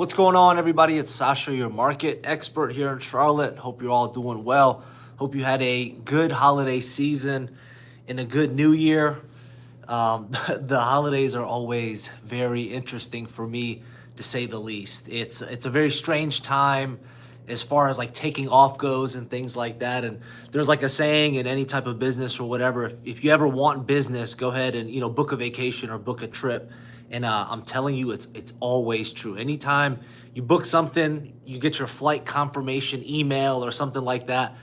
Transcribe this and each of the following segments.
What's going on, everybody? It's Sasha, your market expert here in Charlotte. Hope you're all doing well. Hope you had a good holiday season and a good new year. The holidays are always very interesting for me, to say the least. It's a very strange time as far as like taking off goes and things like that. And there's like a saying in any type of business or whatever, if you ever want business, go ahead and book a vacation or book a trip. And I'm telling you, it's always true. Anytime you book something, you get your flight confirmation email or something like that.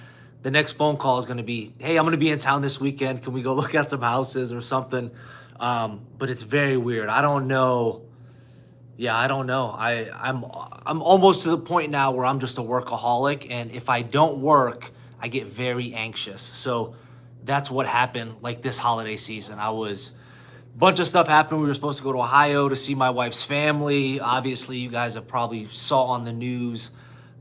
The next phone call is going to be, "Hey, I'm going to be in town this weekend. Can we go look at some houses or something?" But it's very weird. I don't know. Yeah, I don't know. I'm almost to the point now where I'm just a workaholic, and if I don't work, I get very anxious. So that's what happened like this holiday season. Bunch of stuff happened. We were supposed to go to Ohio to see my wife's family. Obviously, you guys have probably saw on the news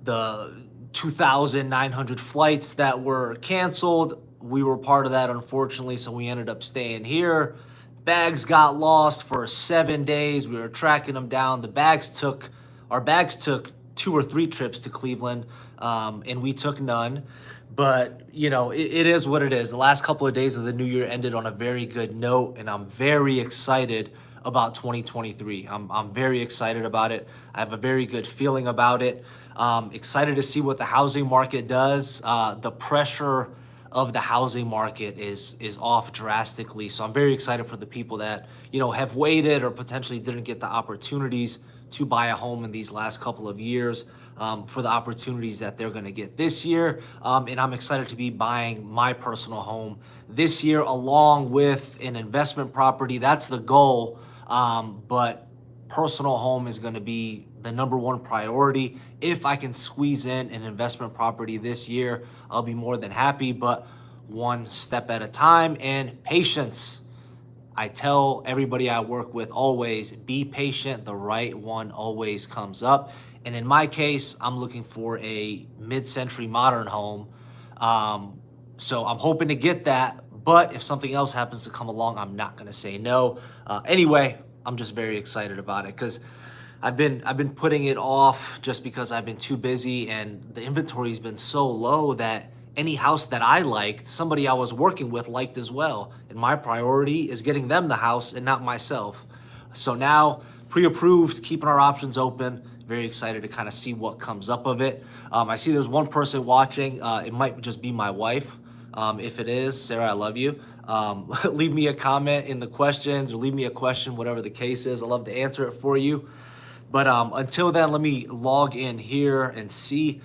the 2,900 flights that were canceled. We were part of that, unfortunately, so we ended up staying here. Bags got lost for 7 days. We were tracking them down. Our bags took 2 or 3 trips to Cleveland, and we took none. But it is what it is. The last couple of days of the new year ended on a very good note, and I'm very excited about 2023. I'm very excited about it. I have a very good feeling about it. Excited to see what the housing market does. The pressure of the housing market is off drastically. So I'm very excited for the people that have waited or potentially didn't get the opportunities to buy a home in these last couple of years, for the opportunities that they're going to get this year. And I'm excited to be buying my personal home this year along with an investment property. That's the goal. But personal home is going to be the number one priority. If I can squeeze in an investment property this year, I'll be more than happy, but one step at a time and patience. I tell everybody I work with always, be patient. The right one always comes up. And in my case, I'm looking for a mid-century modern home. So I'm hoping to get that. But if something else happens to come along, I'm not going to say no. Anyway, I'm just very excited about it because I've been putting it off just because I've been too busy, and the inventory's been so low that any house that I liked, somebody I was working with liked as well. And my priority is getting them the house and not myself. So now, pre-approved, keeping our options open. Very excited to kind of see what comes up of it. I see there's one person watching. It might just be my wife. If it is, Sarah, I love you. Leave me a comment in the questions or leave me a question, whatever the case is. I love to answer it for you. But until then, let me log in here and see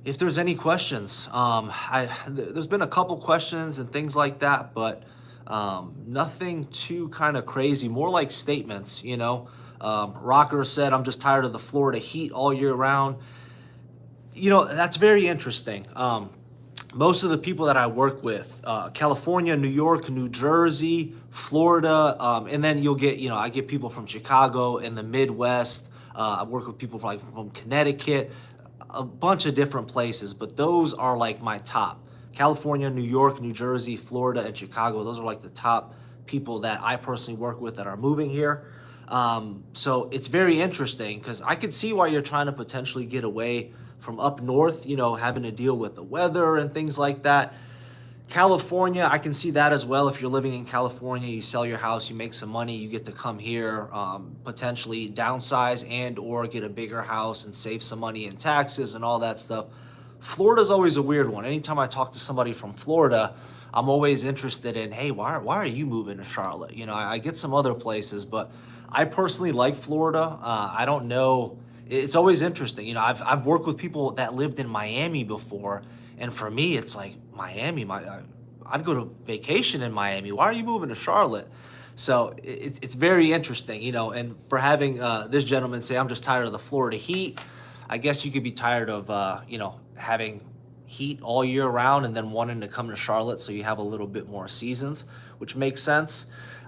if there's any questions. There's been a couple questions and things like that, but nothing too kind of crazy. More like statements, Rocker said, "I'm just tired of the Florida heat all year round." That's very interesting. Most of the people that I work with, California, New York, New Jersey, Florida, and then you'll get, I get people from Chicago and the Midwest. I work with people from Connecticut, a bunch of different places, but those are like my top. California, New York, New Jersey, Florida, and Chicago. Those are like the top people that I personally work with that are moving here. So it's very interesting because I could see why you're trying to potentially get away from up north, having to deal with the weather and things like that. California, I can see that as well. If you're living in California, you sell your house, you make some money, you get to come here, potentially downsize and or get a bigger house and save some money in taxes and all that stuff. Florida's always a weird one. Anytime I talk to somebody from Florida, I'm always interested in, hey, why are you moving to Charlotte? I get some other places, but I personally like Florida. I don't know. It's always interesting. I've worked with people that lived in Miami before, and for me, it's like Miami. I'd go to vacation in Miami. Why are you moving to Charlotte? So it's very interesting, And for having this gentleman say, "I'm just tired of the Florida heat," I guess you could be tired of having heat all year round and then wanting to come to Charlotte so you have a little bit more seasons, which makes sense.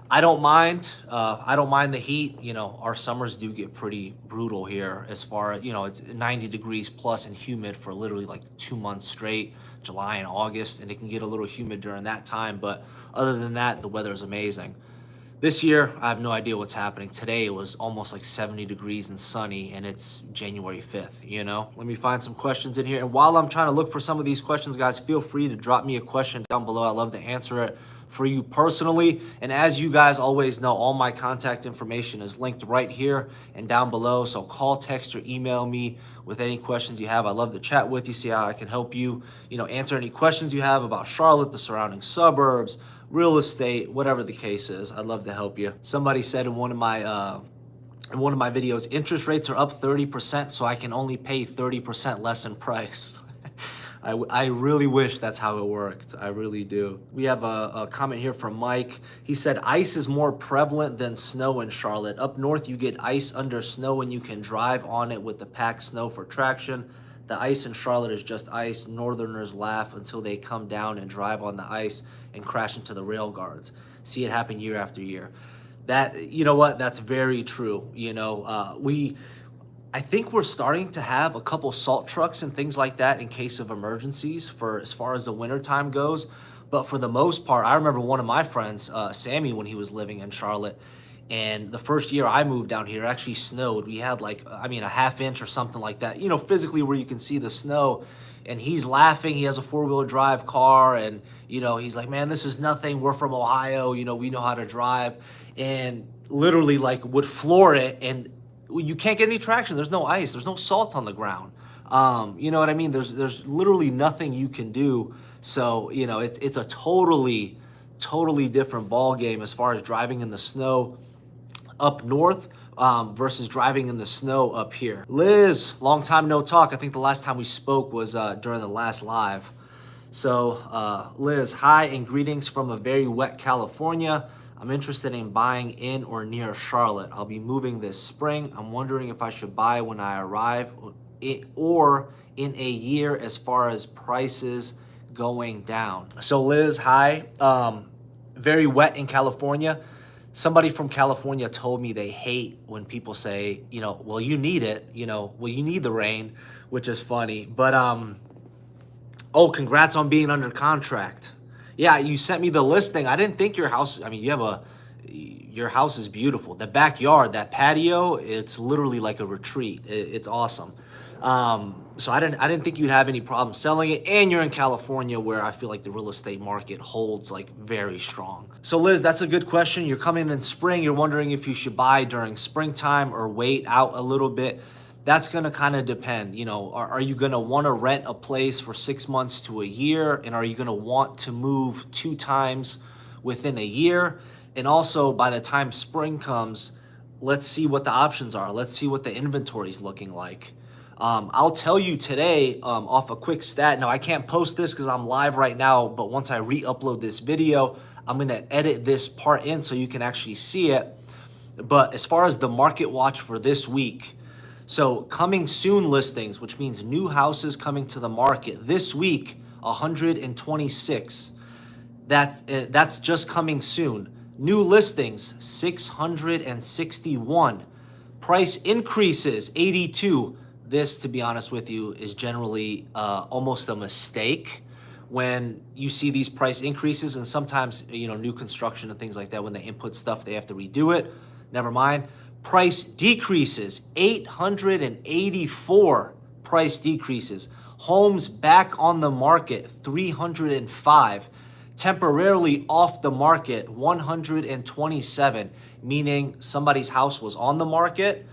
I don't mind. I don't mind the heat. Our summers do get pretty brutal here as far as, it's 90 degrees plus and humid for literally like 2 months straight, July and August, and it can get a little humid during that time. But other than that, the weather is amazing. This year, I have no idea what's happening. Today, it was almost like 70 degrees and sunny, and it's January 5th, you know? Let me find some questions in here. And while I'm trying to look for some of these questions, guys, feel free to drop me a question down below. I'd love to answer it for you personally. And as you guys always know, all my contact information is linked right here and down below. So call, text, or email me with any questions you have. I'd love to chat with you, see how I can help you, answer any questions you have about Charlotte, the surrounding suburbs, real estate, whatever the case is. I'd love to help you. Somebody said in one of my videos, interest rates are up 30%, so I can only pay 30% less in price. I really wish that's how it worked. I really do. We have a comment here from Mike. He said, ice is more prevalent than snow in Charlotte. Up north, you get ice under snow and you can drive on it with the packed snow for traction. The ice in Charlotte is just ice. Northerners laugh until they come down and drive on the ice and crash into the rail guards. See it happen year after year. That, you know what? That's very true. I think we're starting to have a couple salt trucks and things like that in case of emergencies for as far as the winter time goes. But for the most part, I remember one of my friends, Sammy, when he was living in Charlotte, and the first year I moved down here, it actually snowed. We had a half inch or something like that, physically where you can see the snow. And he's laughing. He has a 4-wheel drive car. And, he's like, man, this is nothing. We're from Ohio. We know how to drive. And literally would floor it. And you can't get any traction. There's no ice. There's no salt on the ground. You know what I mean? There's literally nothing you can do. So, it's a totally different ball game as far as driving in the snow up north versus driving in the snow up here. Liz, long time no talk. I think the last time we spoke was during the last live. So Liz, hi and greetings from a very wet California. I'm interested in buying in or near Charlotte. I'll be moving this spring. I'm wondering if I should buy when I arrive or in a year as far as prices going down. So Liz, hi. Very wet in California. Somebody from California told me they hate when people say, well, you need it, well, you need the rain, which is funny. But, oh, congrats on being under contract. Yeah, you sent me the listing. I didn't think your house, your house is beautiful. The backyard, that patio, it's literally like a retreat. It's awesome. So I didn't think you'd have any problem selling it, and you're in California where I feel like the real estate market holds very strong. So Liz, that's a good question. You're coming in spring. You're wondering if you should buy during springtime or wait out a little bit. That's going to kind of depend. Are you going to want to rent a place for 6 months to a year? And are you going to want to move 2 times within a year? And also, by the time spring comes, let's see what the options are. Let's see what the inventory is looking like. I'll tell you today off a quick stat. Now, I can't post this because I'm live right now, but once I re-upload this video, I'm going to edit this part in so you can actually see it. But as far as the market watch for this week, so coming soon listings, which means new houses coming to the market this week, 126. That's just coming soon. New listings, 661. Price increases, 82. This, to be honest with you, is generally almost a mistake when you see these price increases. And sometimes, new construction and things like that, when they input stuff, they have to redo it. Never mind. Price decreases, 884 price decreases. Homes back on the market, 305. Temporarily off the market, 127, meaning somebody's house was on the market.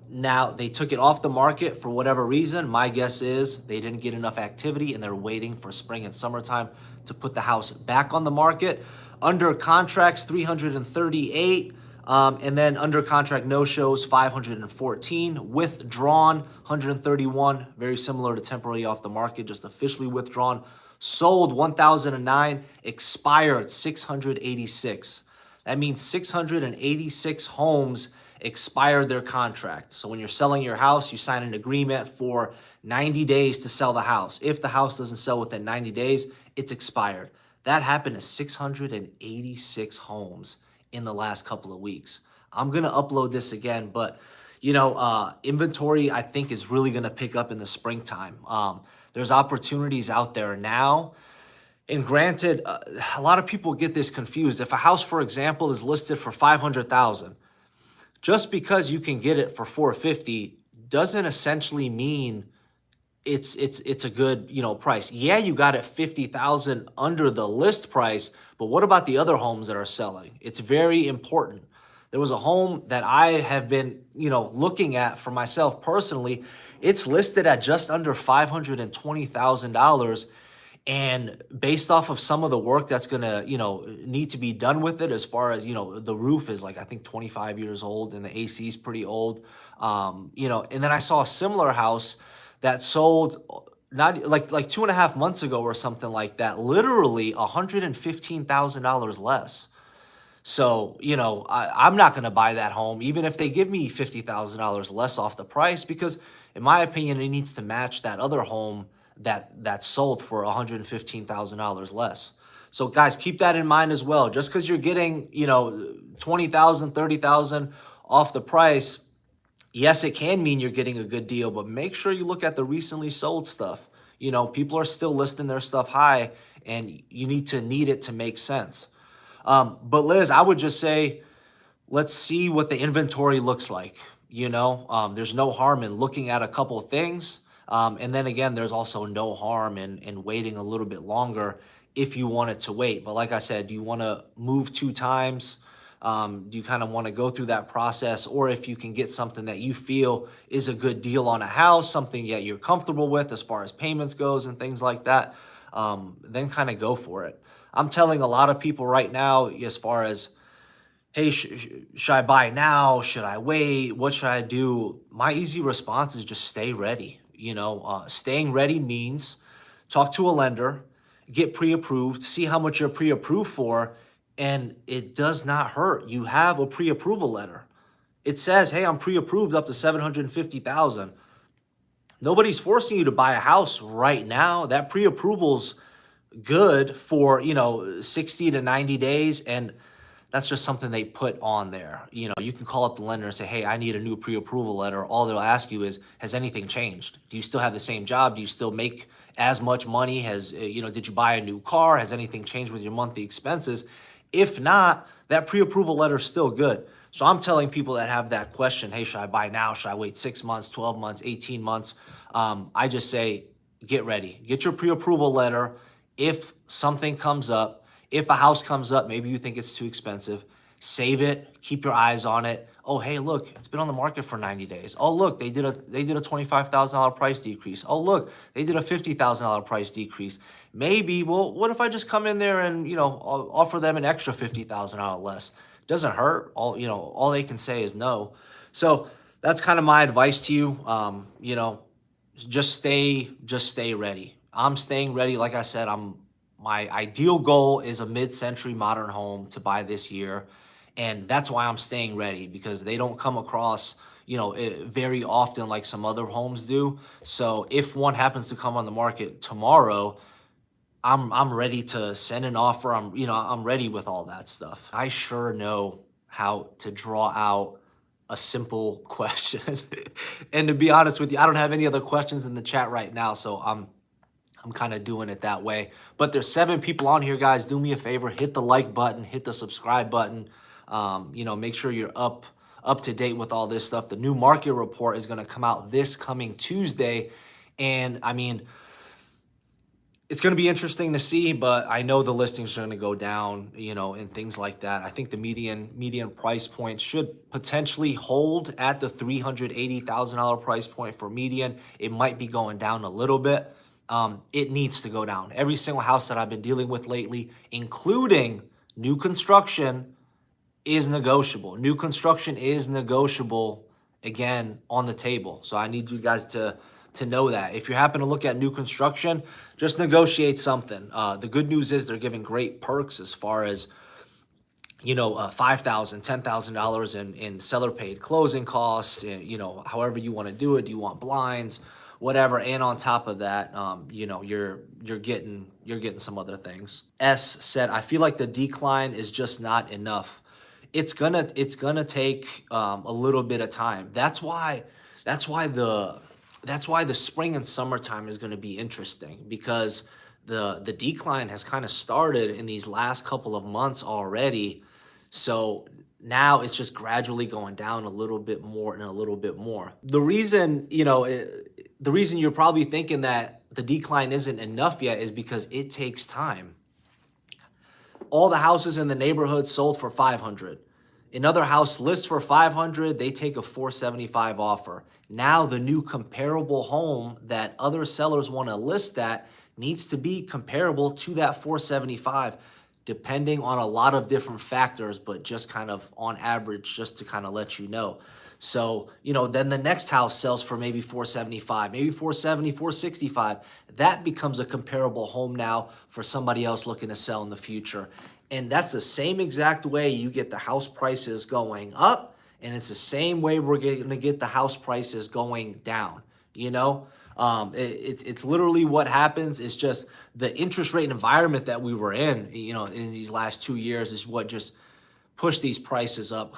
Now they took it off the market for whatever reason. My guess is they didn't get enough activity and they're waiting for spring and summertime to put the house back on the market. Under contracts, 338. And then under contract no-shows, 514. Withdrawn, 131. Very similar to temporarily off the market, just officially withdrawn. Sold, 1,009. Expired, 686. That means 686 homes expired their contract. So when you're selling your house, you sign an agreement for 90 days to sell the house. If the house doesn't sell within 90 days, it's expired. That happened to 686 homes in the last couple of weeks. I'm going to upload this again, but inventory I think is really going to pick up in the springtime. There's opportunities out there now. And granted, a lot of people get this confused. If a house, for example, is listed for 500,000, just because you can get it for 450 doesn't essentially mean it's a good, price. Yeah, you got it 50,000 under the list price, but what about the other homes that are selling? It's very important. There was a home that I have been, looking at for myself personally. It's listed at just under $520,000. And based off of some of the work that's gonna, need to be done with it, as far as, the roof is like, I think 25 years old and the AC is pretty old. And then I saw a similar house that sold not like 2.5 months ago or something like that, literally $115,000 less. So, I'm not going to buy that home, even if they give me $50,000 less off the price, because in my opinion, it needs to match that other home that sold for $115,000 less. So guys, keep that in mind as well. Just because you're getting, 20,000, 30,000 off the price, yes, it can mean you're getting a good deal, but make sure you look at the recently sold stuff. People are still listing their stuff high, and you need it to make sense. But Liz, I would just say, let's see what the inventory looks like. There's no harm in looking at a couple of things. And then again, there's also no harm in waiting a little bit longer if you wanted to wait. But like I said, do you want to move 2 times? Do you kind of want to go through that process? Or if you can get something that you feel is a good deal on a house, something that you're comfortable with as far as payments goes and things like that, then kind of go for it. I'm telling a lot of people right now, as far as, hey, should I buy now? Should I wait? What should I do? My easy response is just stay ready. Staying ready means talk to a lender, get pre-approved, see how much you're pre-approved for, and it does not hurt. You have a pre-approval letter. It says, hey, I'm pre-approved up to 750,000. Nobody's forcing you to buy a house right now. That pre-approval's good for 60 to 90 days, and that's just something they put on there. You can call up the lender and say, hey, I need a new pre-approval letter. All they'll ask you is, has anything changed? Do you still have the same job? Do you still make as much money? Did you buy a new car? Has anything changed with your monthly expenses? If not, that pre-approval letter is still good. So I'm telling people that have that question, hey, should I buy now? Should I wait 6 months, 12 months, 18 months? I just say, get ready. Get your pre-approval letter. If something comes up, if a house comes up, maybe you think it's too expensive, save it, keep your eyes on it. Oh, hey, look, it's been on the market for 90 days. Oh, look, they did a $25,000 price decrease. Oh, look, they did a $50,000 price decrease. Maybe, well, what if I just come in there and, offer them an extra $50,000 less? Doesn't hurt. All they can say is no. So that's kind of my advice to you. Just stay ready. I'm staying ready. Like I said, my ideal goal is a mid-century modern home to buy this year. And that's why I'm staying ready, because they don't come across, very often like some other homes do. So if one happens to come on the market tomorrow, I'm ready to send an offer. I'm ready with all that stuff. I sure know how to draw out a simple question. And to be honest with you, I don't have any other questions in the chat right now, so I'm kind of doing it that way. But there's 7 people on here, guys. Do me a favor, hit the like button, hit the subscribe button. Make sure you're up to date with all this stuff. The new market report is going to come out this coming Tuesday. And I mean, it's going to be interesting to see, but I know the listings are going to go down, and things like that. I think the median price point should potentially hold at the $380,000 price point for median. It might be going down a little bit. It needs to go down. Every single house that I've been dealing with lately, including new construction, is negotiable. New construction is negotiable, again, on the table. So I need you guys to know that. If you happen to look at new construction, just negotiate something. The good news is they're giving great perks as far as, $5,000, $10,000 in seller paid closing costs, and, however you want to do it. Do you want blinds, whatever? And on top of that, you're getting some other things. S said, I feel like the decline is just not enough. It's gonna take a little bit of time. That's why the spring and summertime is going to be interesting, because the decline has kind of started in these last couple of months already. So now it's just gradually going down a little bit more and a little bit more. The reason, the reason you're probably thinking that the decline isn't enough yet is because it takes time. All the houses in the neighborhood sold for 500. Another house lists for 500, they take a 475 offer. Now the new comparable home that other sellers want to list at needs to be comparable to that 475, depending on a lot of different factors, but just kind of on average, just to kind of let you know. So, then the next house sells for maybe 475, maybe 470, 465. That becomes a comparable home now for somebody else looking to sell in the future. And that's the same exact way you get the house prices going up, and it's the same way we're going to get the house prices going down. It's literally what happens. It's just the interest rate environment that we were in these last 2 years is what just pushed these prices up,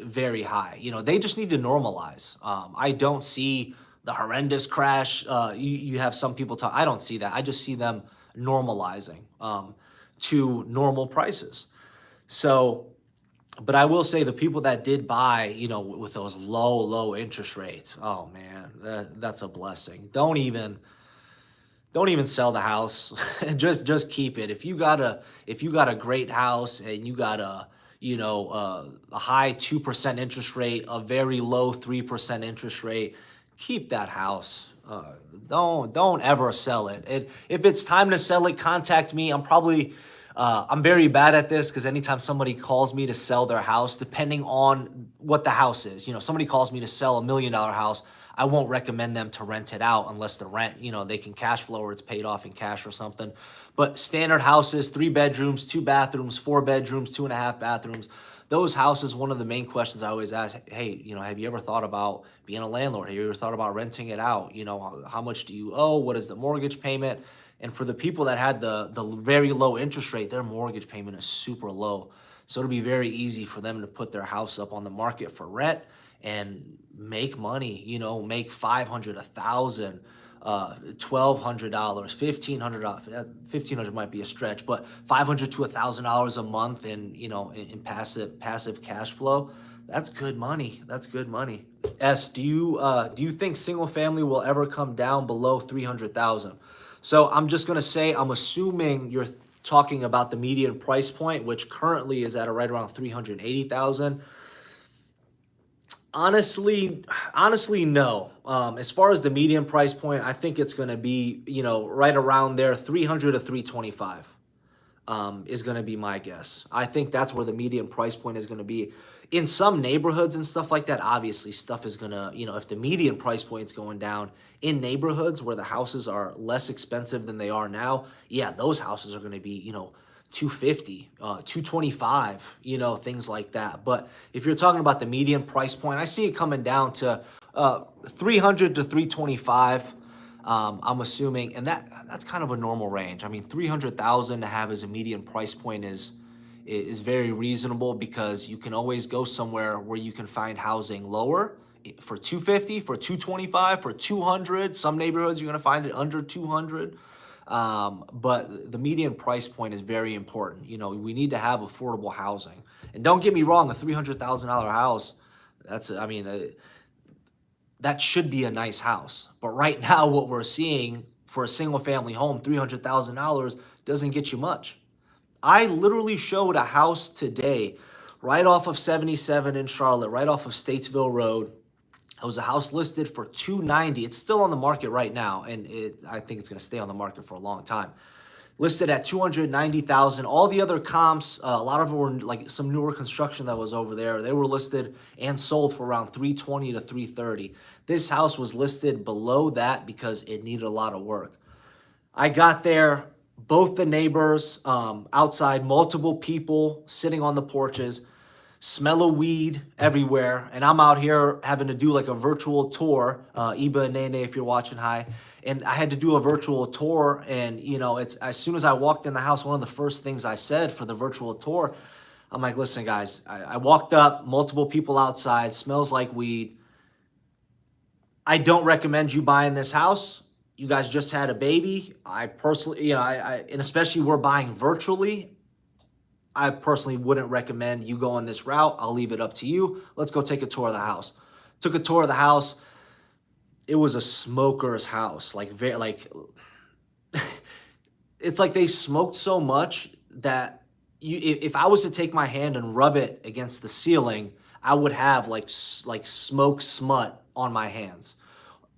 very high. They just need to normalize. I don't see the horrendous crash. You have some people talk. I don't see that. I just see them normalizing to normal prices. So, but I will say the people that did buy, with those low interest rates, oh man, that's a blessing. Don't even sell the house. just keep it. If you got a great house and you got a high 2% interest rate, a very low 3% interest rate, keep that house. Don't ever sell it. If it's time to sell it, contact me. I'm very bad at this because anytime somebody calls me to sell their house, depending on what the house is, somebody calls me to sell $1 million house, I won't recommend them to rent it out unless the rent, they can cash flow or it's paid off in cash or something. But standard houses, 3 bedrooms, 2 bathrooms, 4 bedrooms, 2.5 bathrooms, those houses, one of the main questions I always ask, hey, have you ever thought about being a landlord? Have you ever thought about renting it out? How much do you owe? What is the mortgage payment? And for the people that had the very low interest rate, their mortgage payment is super low. So it'll be very easy for them to put their house up on the market for rent and make money, make $500, $1,000, $1,200, $1,500. $1,500 might be a stretch, but $500 to $1,000 a month in passive cash flow. That's good money. That's good money. S, do you think single family will ever come down below 300,000? So I'm just gonna say, I'm assuming you're talking about the median price point, which currently is at right around 380,000. Honestly, no. As far as the median price point, I think it's gonna be, right around there, 300 to 325. Is going to be my guess. I think that's where the median price point is going to be. In some neighborhoods and stuff like that, obviously stuff is going to, if the median price point is going down in neighborhoods where the houses are less expensive than they are now, yeah, those houses are going to be, 250, 225, things like that. But if you're talking about the median price point, I see it coming down to 300 to 325. I'm assuming, and that's kind of a normal range. I mean, 300,000 to have as a median price point is very reasonable because you can always go somewhere where you can find housing lower for 250, for 225, for 200. Some neighborhoods you're going to find it under 200. But the median price point is very important. We need to have affordable housing. And don't get me wrong, a $300,000 house, that should be a nice house. But right now, what we're seeing for a single family home, $300,000 doesn't get you much. I literally showed a house today right off of 77 in Charlotte, right off of Statesville Road. It was a house listed for $290. It's still on the market right now, and I think it's going to stay on the market for a long time. Listed at $290,000. All the other comps, a lot of them were like some newer construction that was over there. They were listed and sold for around $320 to $330. This house was listed below that because it needed a lot of work. I got there, both the neighbors outside, multiple people sitting on the porches, smell of weed everywhere, and I'm out here having to do like a virtual tour. Iba and Nene, if you're watching, hi. And I had to do a virtual tour, and it's as soon as I walked in the house, one of the first things I said for the virtual tour, I'm like, listen guys, I walked up, multiple people outside, smells like weed. I don't recommend you buying this house. you guys just had a baby. I personally, and especially we're buying virtually. I personally wouldn't recommend you go on this route. I'll leave it up to you. Let's go take a tour of the house. Took a tour of the house. It was a smoker's house, like very like it's like they smoked so much that if I was to take my hand and rub it against the ceiling, I would have like smoke smut on my hands.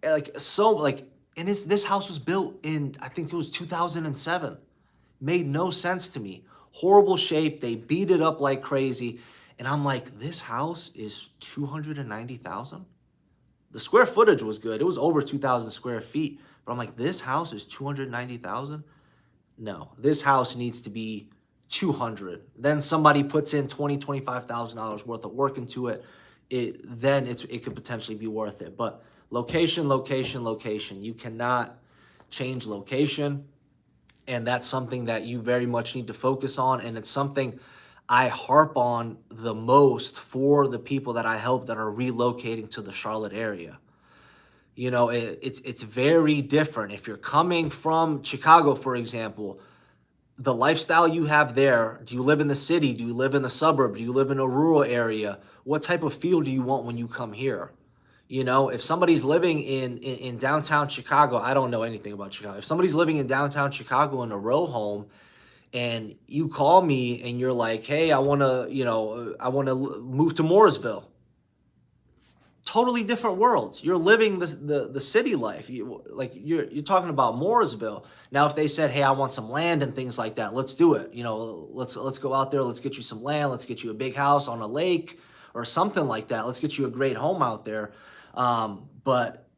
Like so like and this house was built in I think it was 2007. Made no sense to me. Horrible shape. They beat it up like crazy. And I'm like, this house is 290,000. The square footage was good. It was over 2,000 square feet. But I'm like, this house is 290,000. No, this house needs to be 200. Then somebody puts in $25,000 worth of work into it. Then it could potentially be worth it. But location, location, location. You cannot change location. And that's something that you very much need to focus on. And it's something I harp on the most for the people that I help that are relocating to the Charlotte area. You know, it's very different. If you're coming from Chicago, for example, the lifestyle you have there, do you live in the city? Do you live in the suburbs? Do you live in a rural area? What type of feel do you want when you come here? You know, if somebody's living in downtown Chicago, I don't know anything about Chicago. If somebody's living in downtown Chicago in a row home and you call me and you're like, hey, I want to move to Mooresville. Totally different worlds. You're living the city life. You're talking about Mooresville. Now, if they said, hey, I want some land and things like that, let's do it. You know, let's go out there. Let's get you some land. Let's get you a big house on a lake or something like that. Let's get you a great home out there. But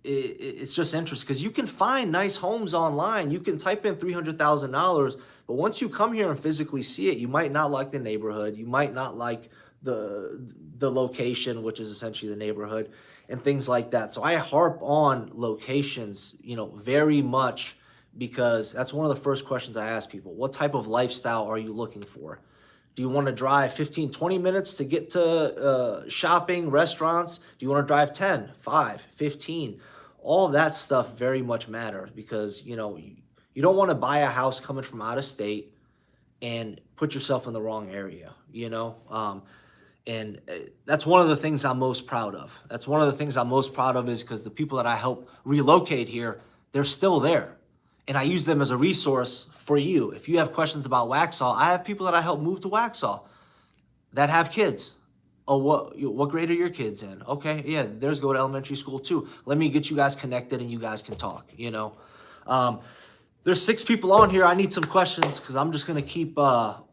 it's just interesting because you can find nice homes online. You can type in $300,000, but once you come here and physically see it, you might not like the neighborhood. You might not like the location, which is essentially the neighborhood, and things like that. So I harp on locations, very much because that's one of the first questions I ask people. What type of lifestyle are you looking for? Do you want to drive 15, 20 minutes to get to shopping, restaurants? Do you want to drive 10, 5, 15? All that stuff very much matters because, you don't want to buy a house coming from out of state and put yourself in the wrong area, and that's one of the things I'm most proud of. That's one of the things I'm most proud of is because the people that I help relocate here, they're still there. And I use them as a resource for you. If you have questions about Waxhaw, I have people that I help move to Waxhaw that have kids. Oh, what grade are your kids in? Okay, yeah, theirs go to elementary school too. Let me get you guys connected and you guys can talk, There's 6 people on here. I need some questions because I'm just going to keep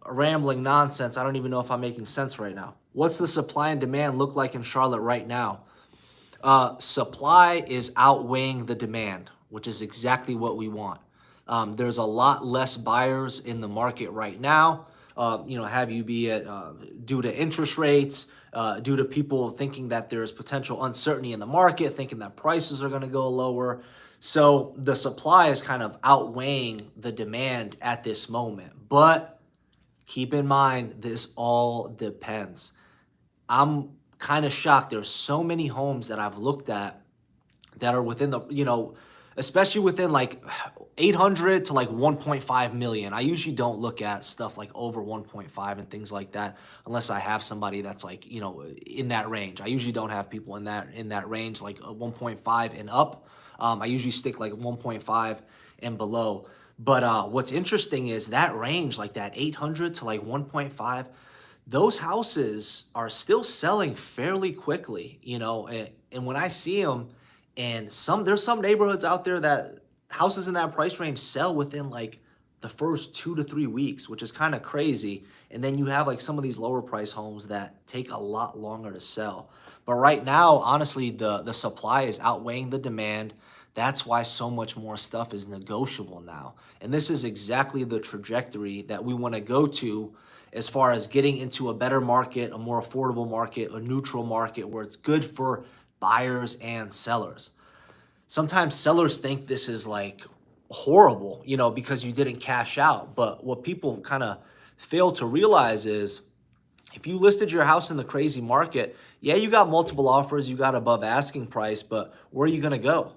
rambling nonsense. I don't even know if I'm making sense right now. What's the supply and demand look like in Charlotte right now? Supply is outweighing the demand, which is exactly what we want. There's a lot less buyers in the market right now. Have you be it due to interest rates, due to people thinking that there's potential uncertainty in the market, thinking that prices are going to go lower. So the supply is kind of outweighing the demand at this moment. But keep in mind, this all depends. I'm kind of shocked. There's so many homes that I've looked at that are within the, especially within like 800 to like 1.5 million. I usually don't look at stuff like over 1.5 and things like that unless I have somebody that's like, in that range. I usually don't have people in that range, like 1.5 and up. I usually stick like 1.5 and below. But what's interesting is that range, like that 800 to like 1.5, those houses are still selling fairly quickly, and when I see them, and there's some neighborhoods out there that houses in that price range sell within like the first 2 to 3 weeks, which is kind of crazy. And then you have like some of these lower price homes that take a lot longer to sell. But right now, honestly, the supply is outweighing the demand. That's why so much more stuff is negotiable now. And this is exactly the trajectory that we want to go to as far as getting into a better market, a more affordable market, a neutral market where it's good for buyers and sellers. Sometimes sellers think this is like horrible, because you didn't cash out. But what people kind of fail to realize is if you listed your house in the crazy market, yeah, you got multiple offers, you got above asking price, but where are you going to go?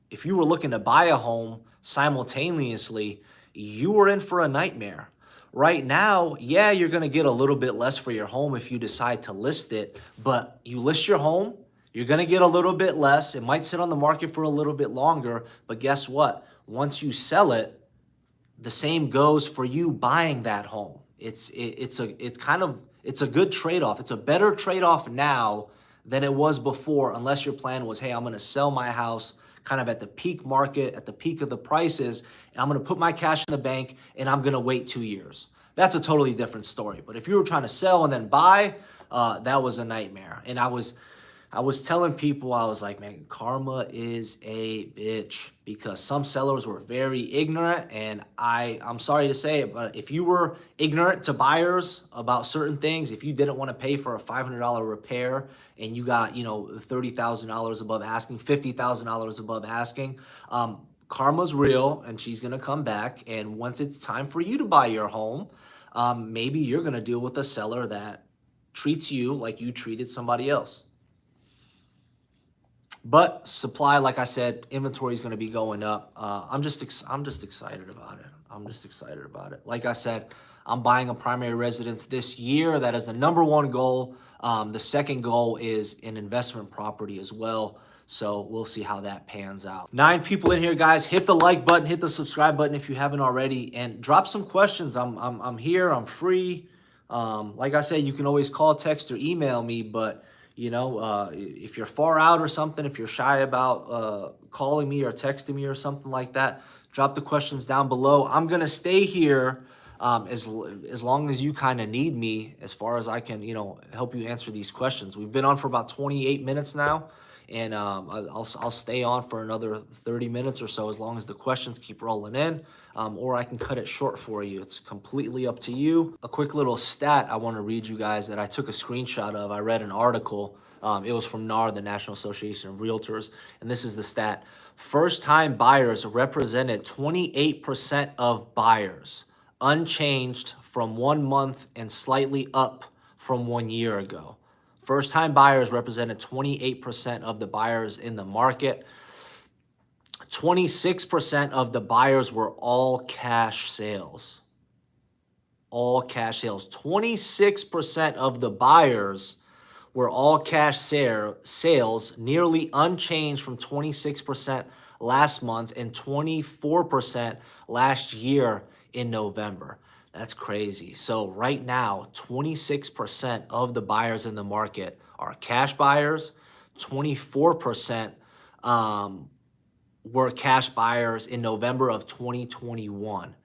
if you were looking to buy a home simultaneously, you were in for a nightmare. Right now, yeah, you're going to get a little bit less for your home if you decide to list it, but you list your home, you're going to get a little bit less. It might sit on the market for a little bit longer, but guess what? Once you sell it, the same goes for you buying that home. It's a good trade-off. It's a better trade-off now than it was before, unless your plan was, hey, I'm going to sell my house kind of at the peak market, at the peak of the prices, and I'm going to put my cash in the bank and I'm going to wait 2 years. That's a totally different story. But if you were trying to sell and then buy, that was a nightmare. And I was telling people, I was like, man, karma is a bitch, because some sellers were very ignorant. And I'm sorry to say it, but if you were ignorant to buyers about certain things, if you didn't want to pay for a $500 repair and you got, $30,000 above asking, $50,000 above asking, karma's real and she's going to come back. And once it's time for you to buy your home, maybe you're going to deal with a seller that treats you like you treated somebody else. But supply, like I said, inventory is going to be going up. I'm just excited about it. I'm just excited about it. Like I said, I'm buying a primary residence this year. That is the number one goal. The second goal is an investment property as well. So we'll see how that pans out. 9 people in here, guys. Hit the like button, hit the subscribe button if you haven't already, and drop some questions. I'm here. I'm free. Like I said, you can always call, text, or email me, but if you're far out or something, if you're shy about calling me or texting me or something like that, drop the questions down below. I'm going to stay here as long as you kind of need me, as far as I can, help you answer these questions. We've been on for about 28 minutes now, and I'll stay on for another 30 minutes or so, as long as the questions keep rolling in, or I can cut it short for you. It's completely up to you. A quick little stat I want to read you guys that I took a screenshot of. I read an article. It was from NAR, the National Association of Realtors, and this is the stat. First-time buyers represented 28% of buyers, unchanged from 1 month and slightly up from 1 year ago. First-time buyers represented 28% of the buyers in the market. 26% of the buyers were all cash sales. All cash sales. 26% of the buyers were all cash sales, nearly unchanged from 26% last month and 24% last year in November. That's crazy. So right now, 26% of the buyers in the market are cash buyers. 24% were cash buyers in November of 2021.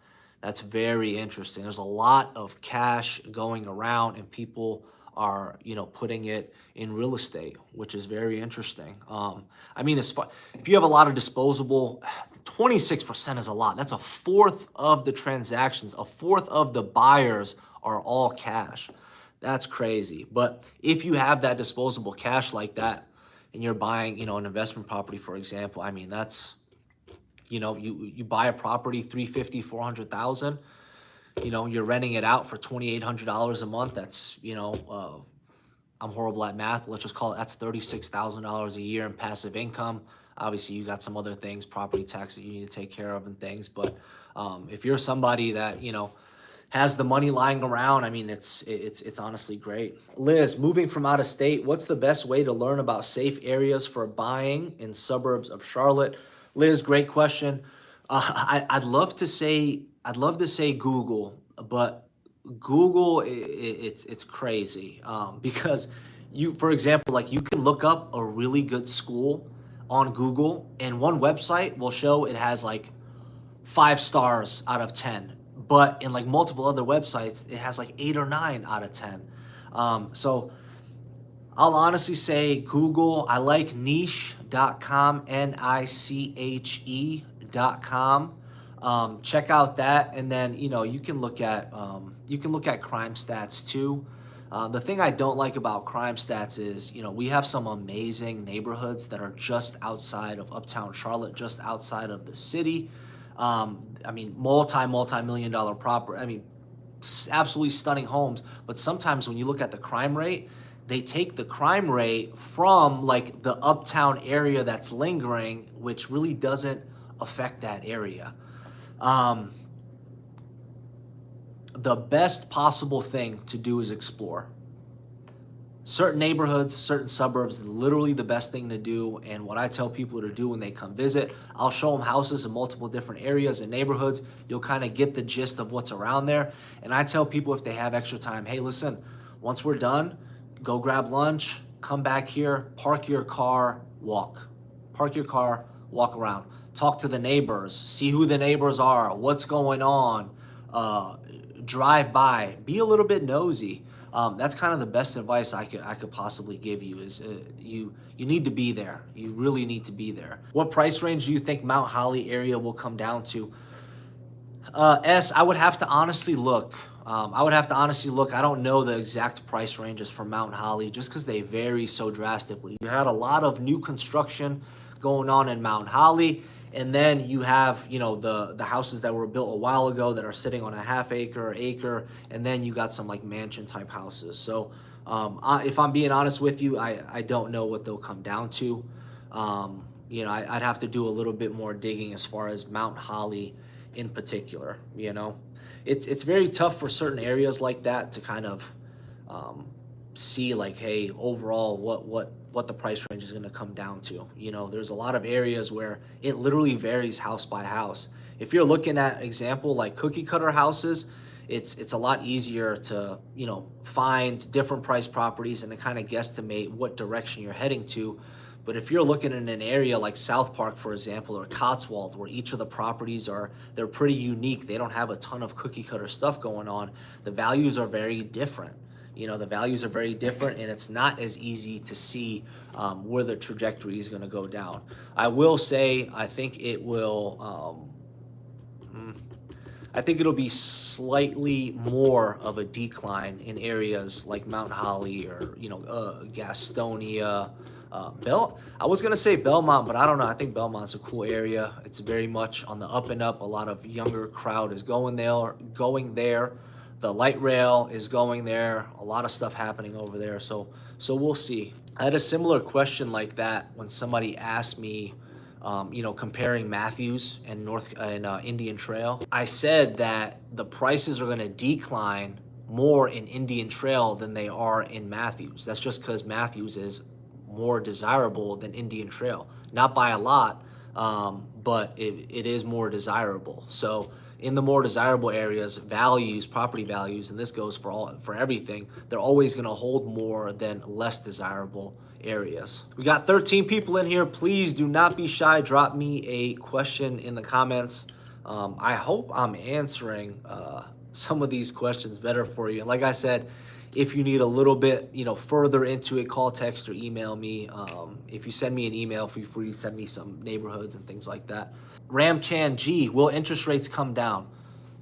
That's very interesting. There's a lot of cash going around, and people are, putting it in real estate, which is very interesting. If you have a lot of disposable, 26% is a lot. That's a fourth of the transactions. A fourth of the buyers are all cash. That's crazy. But if you have that disposable cash like that, and you're buying, an investment property, for example, that's, you buy a property, $350,000, $400,000, you're renting it out for $2,800 a month. That's, I'm horrible at math, but let's just call it, that's $36,000 a year in passive income. Obviously, you got some other things, property tax that you need to take care of and things. But if you're somebody that, has the money lying around, it's honestly great. Liz, moving from out of state, what's the best way to learn about safe areas for buying in suburbs of Charlotte? Liz, great question. I'd love to say Google, but Google, it's crazy because for example, like, you can look up a really good school on Google, and one website will show it has like 5 stars out of 10. But in like multiple other websites, it has like 8 or 9 out of 10. So I'll honestly say Google. I like niche.com, NICHE.com. Check out that, and then you can look at crime stats too. The thing I don't like about crime stats is, we have some amazing neighborhoods that are just outside of uptown Charlotte, just outside of the city. Multi-million dollar property. Absolutely stunning homes. But sometimes when you look at the crime rate, they take the crime rate from like the uptown area that's lingering, which really doesn't affect that area. The best possible thing to do is explore. Certain neighborhoods, certain suburbs, literally the best thing to do. And what I tell people to do when they come visit, I'll show them houses in multiple different areas and neighborhoods. You'll kind of get the gist of what's around there. And I tell people if they have extra time, hey, listen, once we're done, go grab lunch, come back here, park your car, walk. Park your car, walk around. Talk to the neighbors, see who the neighbors are, what's going on. Drive by, be a little bit nosy. That's kind of the best advice I could possibly give you is you need to be there. You really need to be there. What price range do you think Mount Holly area will come down to? I would have to honestly look. I don't know the exact price ranges for Mount Holly just because they vary so drastically. You had a lot of new construction going on in Mount Holly. And then you have, the houses that were built a while ago that are sitting on a half acre or acre. And then you got some like mansion type houses. So if I'm being honest with you, I don't know what they'll come down to. I'd have to do a little bit more digging as far as Mount Holly in particular. It's very tough for certain areas like that to kind of see like, hey, overall, what the price range is going to come down to. There's a lot of areas where it literally varies house by house. If you're looking at example like cookie cutter houses, it's a lot easier to find different price properties and to kind of guesstimate what direction you're heading to. But if you're looking in an area like South Park, for example, or Cotswold, where each of the properties they're pretty unique, they don't have a ton of cookie cutter stuff going on, the values are very different. The values are very different, and it's not as easy to see where the trajectory is going to go down. I will say, I think it'll be slightly more of a decline in areas like Mount Holly or Gastonia. I was gonna say Belmont, but I don't know. I think Belmont's a cool area. It's very much on the up and up. A lot of younger crowd is going there. The light rail is going there. A lot of stuff happening over there. So we'll see. I had a similar question like that when somebody asked me, comparing Matthews and Indian Trail. I said that the prices are going to decline more in Indian Trail than they are in Matthews. That's just because Matthews is more desirable than Indian Trail. Not by a lot, but it is more desirable. So in the more desirable areas, property values, and this goes for everything, they're always going to hold more than less desirable areas. We got 13 people in here. Please do not be shy. Drop me a question in the comments. I hope I'm answering some of these questions better for you. And like I said, if you need a little bit, further into it, call, text, or email me. If you send me an email, feel free to send me some neighborhoods and things like that. Ramchan G, will interest rates come down?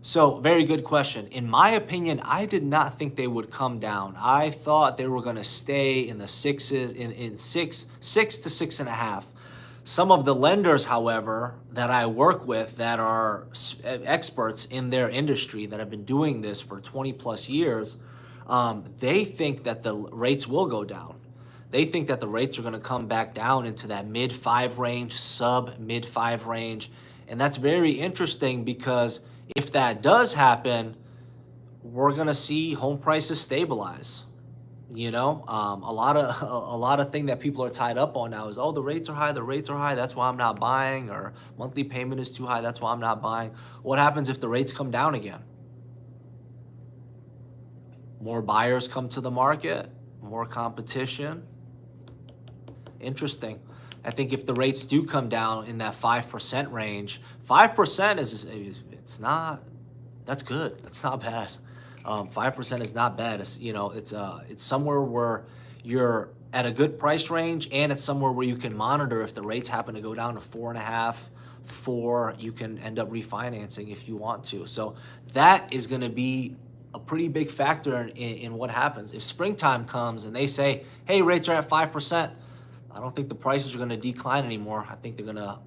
So, very good question. In my opinion, I did not think they would come down. I thought they were going to stay in the sixes, in six to 6.5. Some of the lenders, however, that I work with that are experts in their industry that have been doing this for 20 plus years, they think that the rates will go down. They think that the rates are going to come back down into that mid-5 range, sub-mid-5 range. And that's very interesting because if that does happen, we're going to see home prices stabilize. A lot of thing that people are tied up on now is, the rates are high, that's why I'm not buying, or monthly payment is too high, that's why I'm not buying. What happens if the rates come down again? More buyers come to the market, more competition. Interesting. I think if the rates do come down in that 5% range, 5% that's good. That's not bad. 5% is not bad. It's somewhere where you're at a good price range, and it's somewhere where you can monitor if the rates happen to go down to 4.5, 4, you can end up refinancing if you want to. So that is going to be a pretty big factor in what happens. If springtime comes and they say, hey, rates are at 5%, I don't think the prices are going to decline anymore. I think they're going to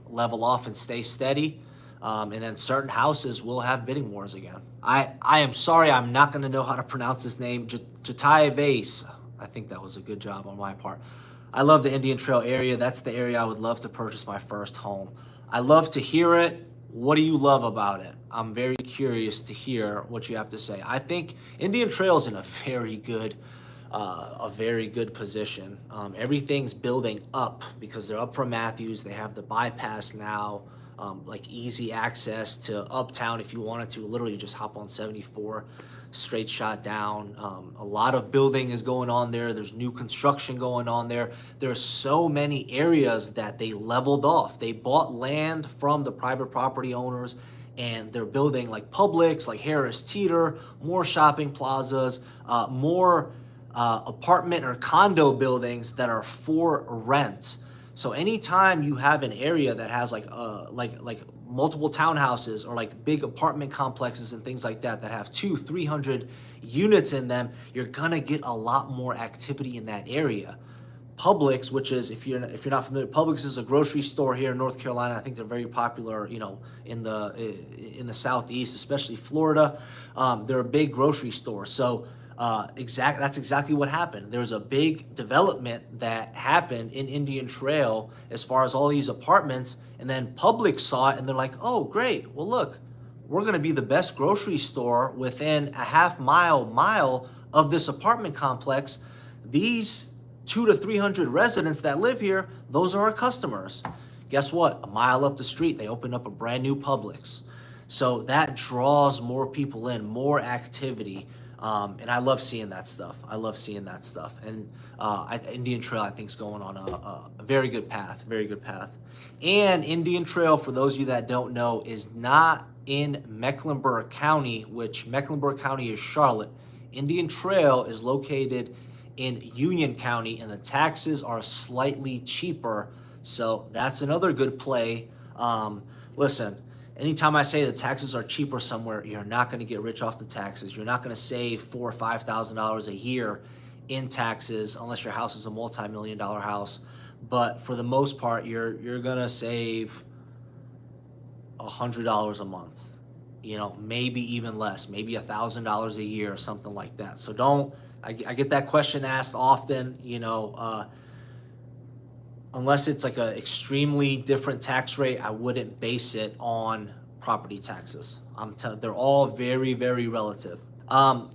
level off and stay steady. And then certain houses will have bidding wars again. I am sorry, I'm not going to know how to pronounce this name. Jatai Vase. I think that was a good job on my part. I love the Indian Trail area. That's the area I would love to purchase my first home. I love to hear it. What do you love about it? I'm very curious to hear what you have to say. I think Indian Trail's in a very good position. Everything's building up because they're up from Matthews. They have the bypass now, like easy access to Uptown if you wanted to. Literally just hop on 74, straight shot down. A lot of building is going on there. There's new construction going on there. There's so many areas that they leveled off. They bought land from the private property owners, and they're building like Publix, like Harris Teeter, more shopping plazas, more apartment or condo buildings that are for rent. So anytime you have an area that has like multiple townhouses or like big apartment complexes and things like that have 200-300 units in them, you're gonna get a lot more activity in that area. Publix, which is, if you're not familiar, Publix is a grocery store here in North Carolina. I think they're very popular, in the Southeast, especially Florida. They're a big grocery store. So that's exactly what happened. There's a big development that happened in Indian Trail as far as all these apartments, and then Publix saw it and they're like, oh great, well look, we're gonna be the best grocery store within a half mile of this apartment complex. These 200 to 300 residents that live here, those are our customers. Guess what? A mile up the street, they opened up a brand new Publix. So that draws more people in, more activity. And I love seeing that stuff. And Indian Trail, I think, is going on a very good path, And Indian Trail, for those of you that don't know, is not in Mecklenburg County, which Mecklenburg County is Charlotte. Indian Trail is located in Union County, and the taxes are slightly cheaper. So that's another good play. Listen, anytime I say the taxes are cheaper somewhere, you're not going to get rich off the taxes. You're not going to save $4,000 or $5,000 a year in taxes unless your house is a multi-million-dollar house. But for the most part, you're going to save $100 a month. Maybe even less, maybe $1,000 a year or something like that. So I get that question asked often, unless it's like an extremely different tax rate, I wouldn't base it on property taxes. They're all very, very relative.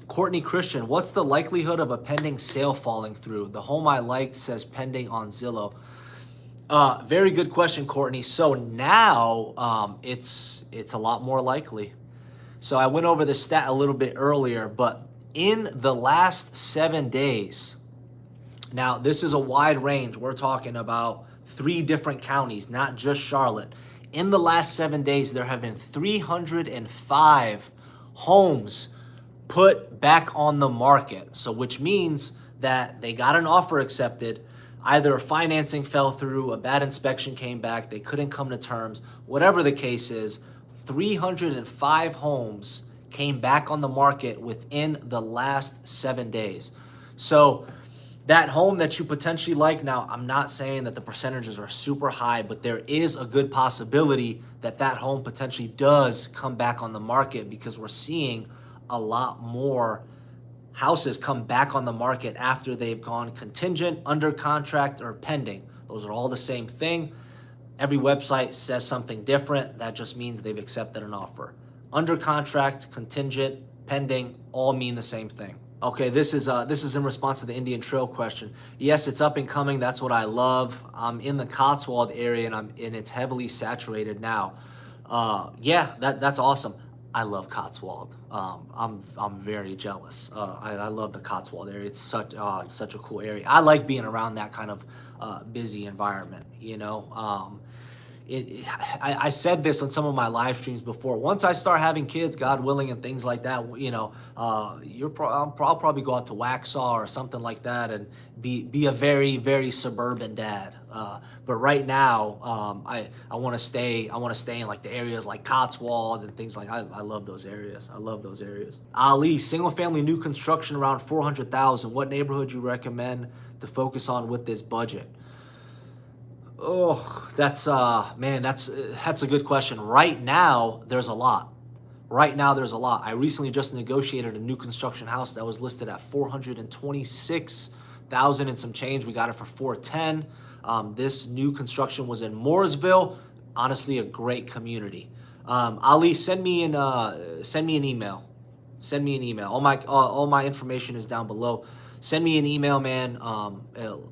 Courtney Christian, what's the likelihood of a pending sale falling through? The home I liked says pending on Zillow. Very good question, Courtney. So now it's a lot more likely. So I went over the stat a little bit earlier, but in the last 7 days, now this is a wide range. We're talking about 3 different counties, not just Charlotte. In the last 7 days, there have been 305 homes put back on the market. So which means that they got an offer accepted, either financing fell through, a bad inspection came back, they couldn't come to terms, whatever the case is, 305 homes came back on the market within the last 7 days. So that home that you potentially like, now I'm not saying that the percentages are super high, but there is a good possibility that that home potentially does come back on the market, because we're seeing a lot more houses come back on the market after they've gone contingent, under contract, or pending. Those are all the same thing. Every website says something different. That just means they've accepted an offer. Under contract, contingent, pending, all mean the same thing. Okay, this is in response to the Indian Trail question. Yes, it's up and coming. That's what I love. I'm in the Cotswold area, and it's heavily saturated now. Yeah, that's awesome. I love Cotswold. I'm very jealous. I love the Cotswold area. It's such a cool area. I like being around that kind of busy environment. I said this on some of my live streams before. Once I start having kids, God willing, and things like that, I'll probably go out to Waxhaw or something like that and be a very, very suburban dad. But right now, I want to stay in like the areas like Cotswold and things like. I love those areas. Ali, single family new construction around 400,000. What neighborhood you recommend to focus on with this budget? Oh, that's a good question. Right now, there's a lot. I recently just negotiated a new construction house that was listed at $426,000. $400,000 and some change. We got it for $410,000. This new construction was in Mooresville. Honestly, a great community. Ali, send me an email. Send me an email. All my information is down below. Send me an email, man.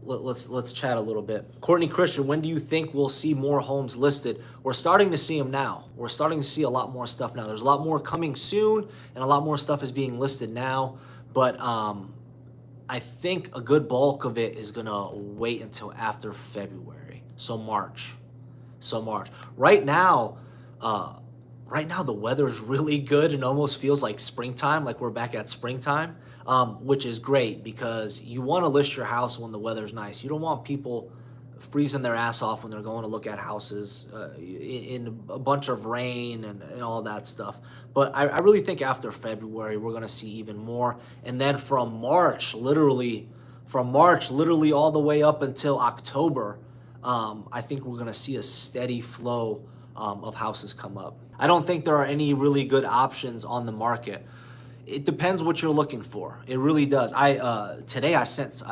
Let's chat a little bit. Courtney Christian, when do you think we'll see more homes listed? We're starting to see them now. We're starting to see a lot more stuff now. There's a lot more coming soon, and a lot more stuff is being listed now. But I think a good bulk of it is gonna wait until after February. So March. Right now, the weather's really good and almost feels like springtime, like we're back at springtime, which is great because you want to list your house when the weather's nice. You don't want people freezing their ass off when they're going to look at houses in a bunch of rain and all that stuff. But I really think after February, we're going to see even more. And then from March, literally all the way up until October, I think we're going to see a steady flow of houses come up. I don't think there are any really good options on the market. It depends what you're looking for. It really does. Today I sent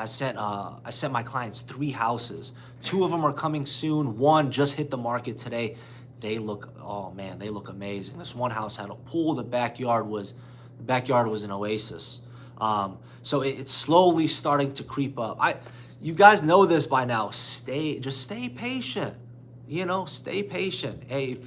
my clients 3 houses. 2 of them are coming soon. 1 just hit the market today. They look amazing. This one house had a pool. The backyard was an oasis. So it's slowly starting to creep up. You guys know this by now. Just stay patient. Stay patient. Hey,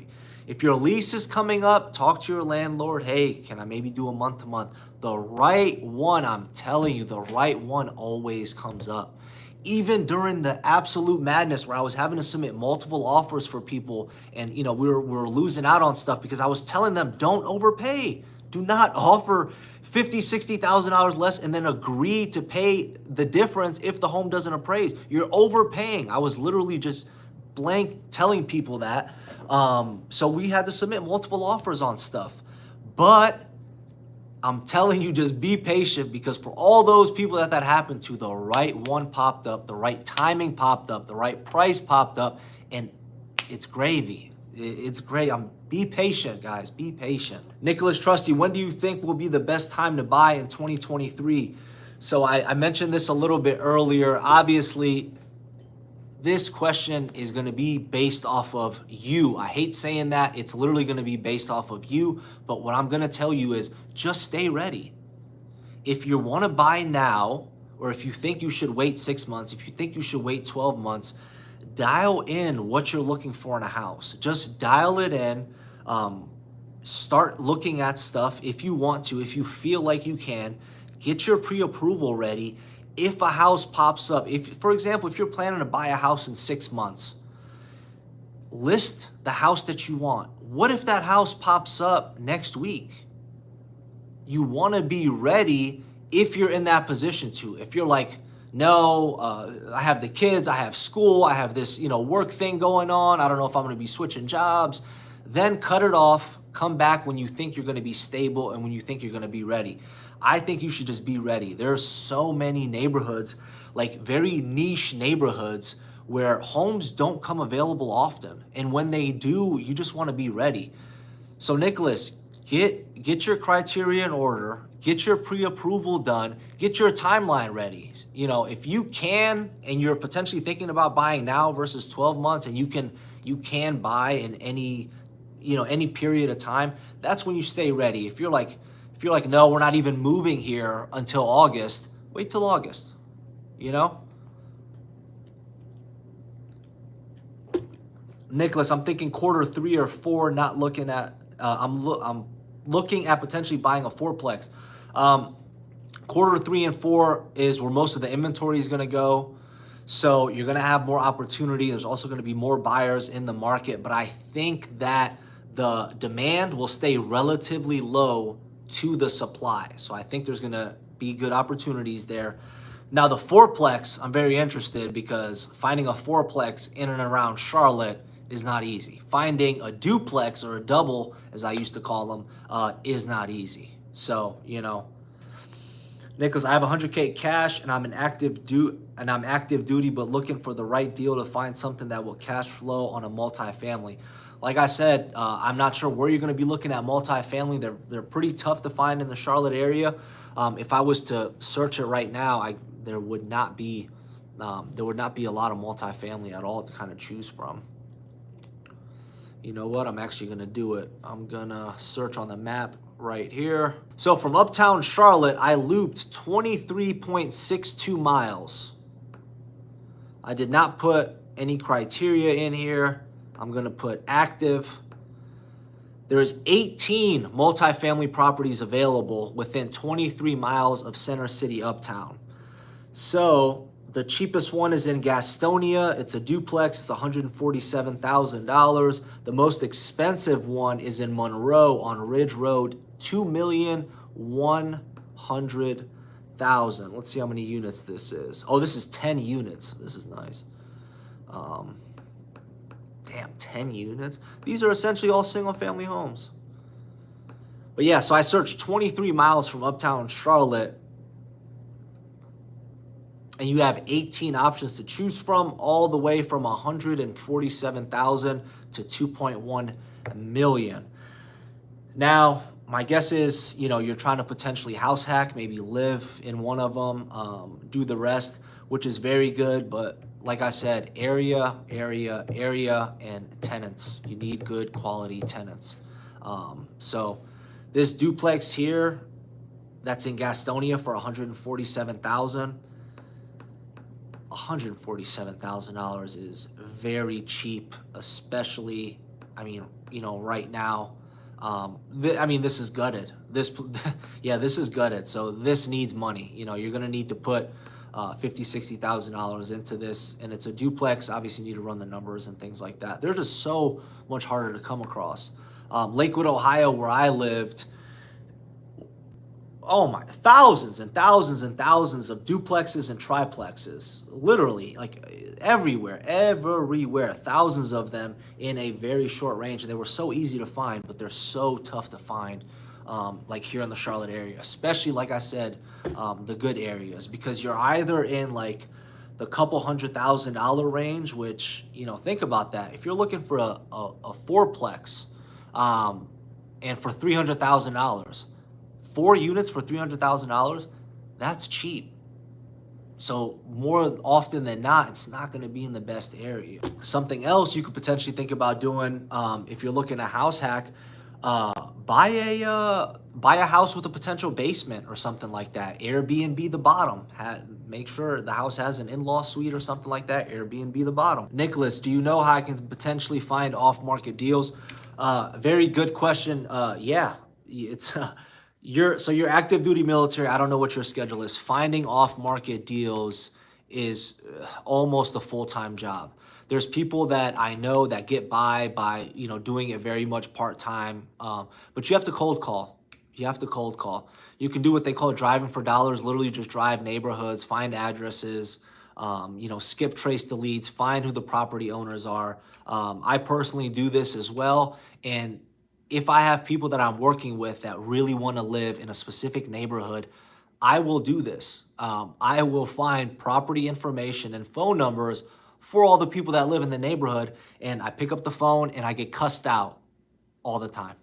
if your lease is coming up, talk to your landlord. Hey, can I maybe do a month to month? The right one, I'm telling you, the right one always comes up. Even during the absolute madness where I was having to submit multiple offers for people and, we were losing out on stuff because I was telling them, don't overpay. Do not offer $50,000, $60,000 less and then agree to pay the difference if the home doesn't appraise. You're overpaying. I was literally just blank telling people that. So we had to submit multiple offers on stuff. But I'm telling you, just be patient because for all those people that happened to, the right one popped up, the right timing popped up, the right price popped up, and it's gravy. It's great. Be patient, guys. Be patient. Nicholas Trusty, when do you think will be the best time to buy in 2023? So I mentioned this a little bit earlier. Obviously, this question is going to be based off of you. I hate saying that. It's literally going to be based off of you. But what I'm going to tell you is just stay ready. If you want to buy now, or if you think you should wait 6 months, if you think you should wait 12 months, dial in what you're looking for in a house. Just dial it in. Start looking at stuff if you want to, if you feel like you can. Get your pre-approval ready. If a house pops up, for example, if you're planning to buy a house in 6 months, list the house that you want. What if that house pops up next week? You want to be ready if you're in that position to. If you're like, no, I have the kids, I have school, I have this, work thing going on. I don't know if I'm going to be switching jobs. Then cut it off. Come back when you think you're going to be stable and when you think you're going to be ready. I think you should just be ready. There's so many neighborhoods, like very niche neighborhoods, where homes don't come available often. And when they do, you just want to be ready. So Nicholas, get your criteria in order, get your pre-approval done, get your timeline ready. If you can, and you're potentially thinking about buying now versus 12 months, and you can buy in any period of time, that's when you stay ready. If you're like, no, we're not even moving here until August, wait till August, Nicholas, I'm thinking quarter 3 or 4, not looking at, I'm looking at potentially buying a 4-plex. Quarter 3 and 4 is where most of the inventory is going to go. So you're going to have more opportunity. There's also going to be more buyers in the market, but I think that the demand will stay relatively low to the supply. So I think there's going to be good opportunities there. Now the 4-plex, I'm very interested because finding a 4-plex in and around Charlotte is not easy. Finding a duplex or a double, as I used to call them, is not easy. So, Nicholas, I have 100K cash and I'm an active and I'm active duty, but looking for the right deal to find something that will cash flow on a multifamily. Like I said, I'm not sure where you're going to be looking at multifamily. They're pretty tough to find in the Charlotte area. If I was to search it right now, there would not be a lot of multifamily at all to kind of choose from. You know what? I'm actually going to do it. I'm going to search on the map right here. So from uptown Charlotte, I looped 23.62 miles. I did not put any criteria in here. I'm going to put active. There's 18 multifamily properties available within 23 miles of Center City Uptown. So the cheapest one is in Gastonia. It's a duplex. It's $147,000. The most expensive one is in Monroe on Ridge Road, $2,100,000. Let's see how many units this is. Oh, this is 10 units. This is nice. Damn, 10 units. These are essentially all single-family homes. But yeah, so I searched 23 miles from uptown Charlotte, and you have 18 options to choose from, all the way from $147,000 to $2.1 million. Now, my guess is, you're trying to potentially house hack, maybe live in one of them, do the rest, which is very good. But like I said, area, and tenants. You need good quality tenants. So this duplex here, that's in Gastonia for $147,000. $147,000 is very cheap, especially, right now. This is gutted. This is gutted. So this needs money. You're going to need to put $50,000, $60,000 into this, and it's a duplex. Obviously, you need to run the numbers and things like that. They're just so much harder to come across. Lakewood, Ohio, where I lived, oh my, thousands and thousands and thousands of duplexes and triplexes, literally, like everywhere, thousands of them in a very short range. And they were so easy to find, but they're so tough to find, like here in the Charlotte area, especially, like I said, the good areas, because you're either in like the couple $100,000 range, which, think about that. If you're looking for a fourplex, and for $300,000, 4 units for $300,000, that's cheap. So more often than not, it's not going to be in the best area. Something else you could potentially think about doing, if you're looking at house hack, buy a house with a potential basement or something like that. Airbnb the bottom. Make sure the house has an in-law suite or something like that. Airbnb the bottom. Nicholas, do you know how I can potentially find off-market deals? Very good question. Yeah, it's you're active duty military. I don't know what your schedule is. Finding off-market deals is almost a full-time job. There's people that I know that get by doing it very much part-time, but you have to cold call. You can do what they call driving for dollars. Literally just drive neighborhoods, find addresses, skip trace the leads, find who the property owners are. I personally do this as well. And if I have people that I'm working with that really want to live in a specific neighborhood, I will do this. I will find property information and phone numbers for all the people that live in the neighborhood, and I pick up the phone and I get cussed out all the time.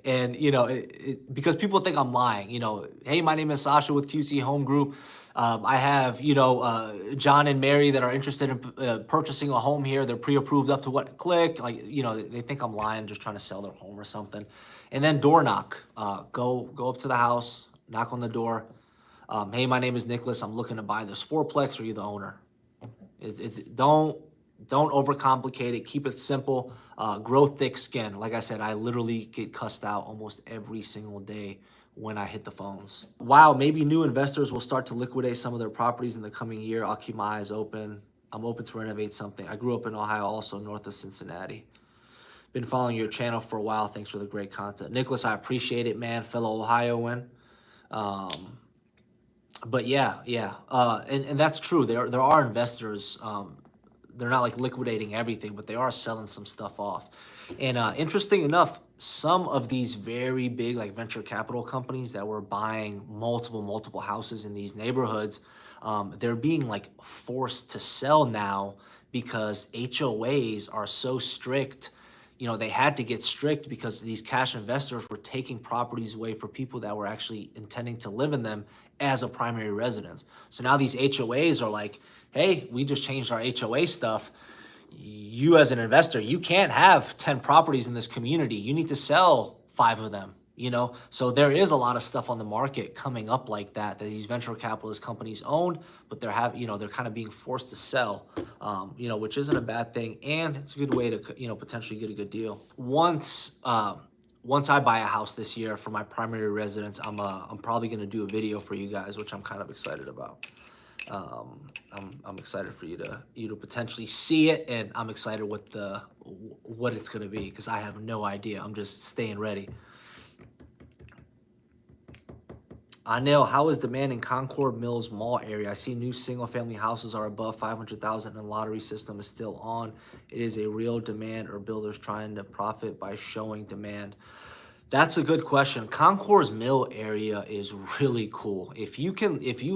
And, because people think I'm lying, hey, my name is Sasha with QC Home Group. I have, John and Mary that are interested in purchasing a home here. They're pre-approved up to what click. They think I'm lying, just trying to sell their home or something. And then door knock. Go up to the house, knock on the door. Hey, my name is Nicholas. I'm looking to buy this fourplex. Are you the owner? Don't overcomplicate it. Keep it simple. Grow thick skin. Like I said, I literally get cussed out almost every single day when I hit the phones. Wow, maybe new investors will start to liquidate some of their properties in the coming year. I'll keep my eyes open. I'm open to renovate something. I grew up in Ohio, also north of Cincinnati. Been following your channel for a while. Thanks for the great content. Nicholas, I appreciate it, man. Fellow Ohioan. But yeah. And that's true. There are investors. They're not like liquidating everything, but they are selling some stuff off. And interesting enough, some of these very big like venture capital companies that were buying multiple houses in these neighborhoods, they're being like forced to sell now because HOAs are so strict. You know, they had to get strict because these cash investors were taking properties away for people that were actually intending to live in them as a primary residence. So now these HOAs are like, hey, we just changed our HOA stuff. You as an investor, you can't have 10 properties in this community. You need to sell 5 of them, you know? So there is a lot of stuff on the market coming up like that these venture capitalist companies own, but they're they're kind of being forced to sell, which isn't a bad thing. And it's a good way to, potentially get a good deal. Once I buy a house this year for my primary residence, I'm probably going to do a video for you guys, which I'm kind of excited about. I'm excited for you to potentially see it, and I'm excited what it's gonna be because I have no idea. I'm just staying ready. Anil, how is demand in Concord Mills Mall area? I see new single-family houses are above 500,000, and the lottery system is still on. It is a real demand, or builders trying to profit by showing demand? That's a good question. Concord's Mill area is really cool. If you